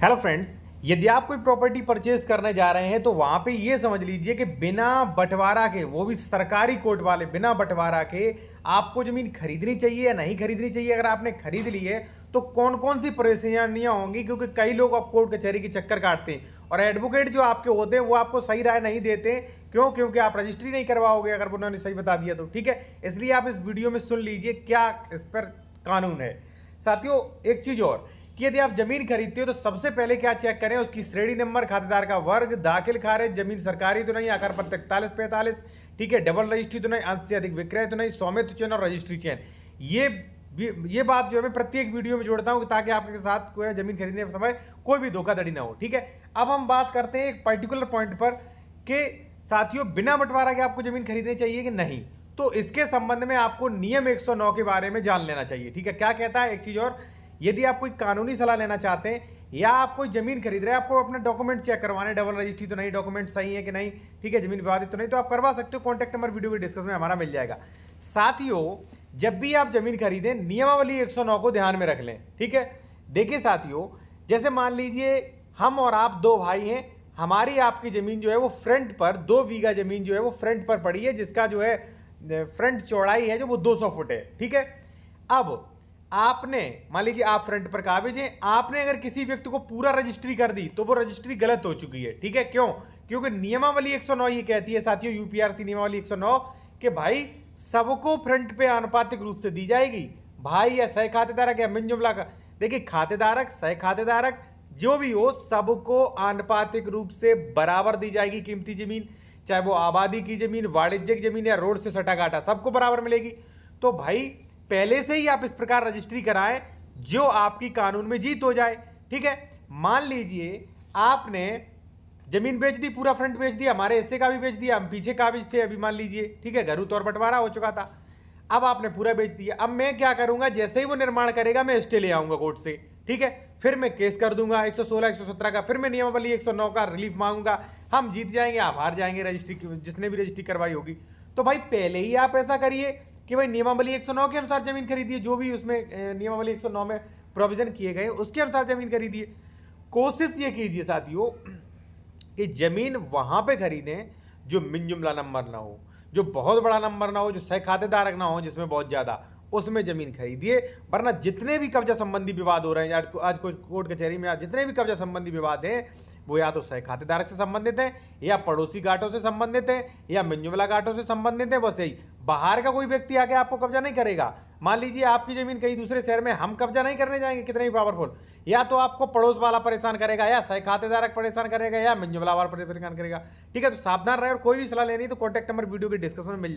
Hello friends, यदि आप कोई प्रॉपर्टी परचेज करने जा रहे हैं तो वहां पे ये समझ लीजिए कि बिना बंटवारा के, वो भी सरकारी कोर्ट वाले, बिना बंटवारा के आपको जमीन खरीदनी चाहिए या नहीं खरीदनी चाहिए। अगर आपने खरीद ली है तो कौन कौन सी परेशानियां होंगी, क्योंकि कई लोग अब कोर्ट कचहरी के चक्कर काटते हैं और एडवोकेट जो आपके होते हैं वो आपको सही राय नहीं देते। क्यों? क्योंकि आप रजिस्ट्री नहीं करवाओगे अगर उन्होंने सही बता दिया तो। ठीक है, इसलिए आप इस वीडियो में सुन लीजिए क्या इस पर कानून है। साथियों, एक चीज और कि यदि आप जमीन खरीदते हो तो सबसे पहले क्या चेक करें, उसकी श्रेणी नंबर, खातेदार का वर्ग, दाखिल खारिज, जमीन सरकारी तो नहीं, आकार पत्र 41-45, ठीक है, डबल रजिस्ट्री तो नहीं, अंश से अधिक विक्रय तो नहीं, स्वामित्व चयन और रजिस्ट्री चयन। ये बात जो है मैं प्रत्येक वीडियो में जोड़ता हूं ताकि आपके साथ कोई जमीन खरीदने के समय कोई भी धोखाधड़ी ना हो। ठीक है, अब हम बात करते हैं एक पर्टिकुलर पॉइंट पर कि साथियों बिना बंटवारा के आपको जमीन खरीदनी चाहिए कि नहीं। तो इसके संबंध में आपको नियम 109 के बारे में जान लेना चाहिए। ठीक है, क्या कहता है? एक चीज और, यदि आप कोई कानूनी सलाह लेना चाहते हैं या आप कोई जमीन खरीद रहे हैं, आपको अपने डॉक्यूमेंट चेक करवाने, डबल रजिस्ट्री तो नहीं, डॉक्यूमेंट सही है कि नहीं, ठीक है, जमीन विवादित तो नहीं, तो आप करवा सकते हो। कॉन्टैक्ट नंबर वीडियो के डिस्क्रिप्शन में हमारा मिल जाएगा। साथियों, जब भी आप जमीन खरीदें नियमावली 109 को ध्यान में रख लें। ठीक है, देखिए साथियों, जैसे मान लीजिए हम और आप दो भाई हैं, हमारी आपकी जमीन जो है वो फ्रंट पर 2 बीघा जमीन जो है वो फ्रंट पर पड़ी है, जिसका जो है फ्रंट चौड़ाई है जो वो 200 फुट है। ठीक है, अब आपने मान लीजिए आप फ्रंट पर काबिज हैं, आपने अगर किसी व्यक्ति को पूरा रजिस्ट्री कर दी तो वो रजिस्ट्री गलत हो चुकी है। ठीक है, क्यों? क्योंकि नियमावली 109 ये कहती है साथियों, यूपीआरसी नियमावली 109, कि भाई सबको फ्रंट पे आनुपातिक रूप से दी जाएगी, भाई या सह खातेदारक या मिल जुमला का। देखिए, खातेदारक, सह खातेदारक जो भी हो, सबको आनुपातिक रूप से बराबर दी जाएगी कीमती जमीन, चाहे वो आबादी की जमीन, वाणिज्यिक जमीन या रोड से सटा काटा, सबको बराबर मिलेगी। तो भाई पहले से ही आप इस प्रकार रजिस्ट्री कराएं जो आपकी कानून में जीत हो जाए। ठीक है, मान लीजिए आपने जमीन बेच दी, पूरा फ्रंट बेच दिया, हमारे हिस्से का भी बेच दिया, हम पीछे काबिज थे अभी मान लीजिए, ठीक है, घरू तौर बंटवारा हो चुका था, अब आपने पूरा बेच दिया। अब मैं क्या करूंगा, जैसे ही वो निर्माण करेगा मैं स्टे ले आऊंगा कोर्ट से। ठीक है, फिर मैं केस कर दूंगा 116, 117 का, फिर मैं नियमावली 109 का रिलीफ मांगूंगा, हम जीत जाएंगे, आप हार जाएंगे, रजिस्ट्री जिसने भी रजिस्ट्री करवाई होगी। तो भाई पहले ही आप ऐसा करिए कि भाई नियमावली 109 के अनुसार जमीन खरीदिए, जो भी उसमें नियमावली 109 में प्रोविजन किए गए उसके अनुसार जमीन खरीदिए। कोशिश ये कीजिए साथियों कि जमीन वहां पे खरीदें जो मिन जुमला नंबर ना हो, जो बहुत बड़ा नंबर ना हो, जो सह खातेदारक ना हो जिसमें बहुत ज्यादा, उसमें जमीन खरीदिए। वरना जितने भी कब्जा संबंधी विवाद हो रहे हैं आज कोर्ट कचहरी में, आज जितने भी कब्जा संबंधी विवाद हैं वो या तो सह खातेदारक से संबंधित है, या पड़ोसी गांठों से संबंधित है, या मिंजुमला गांठों से संबंधित है। बस यही, बाहर का कोई व्यक्ति आके आपको कब्जा नहीं करेगा। मान लीजिए आपकी जमीन कहीं दूसरे शहर में, हम कब्जा नहीं करने जाएंगे कितने भी पावरफुल, या तो आपको पड़ोस वाला परेशान करेगा, या सह खातेदारक परेशान करेगा, या मिंजुमला वाला परेशान करेगा। ठीक है, तो सावधान रहे और कोई भी सलाह लेनी तो कॉन्टैक्ट नंबर वीडियो के डिस्क्रिप्शन में मिल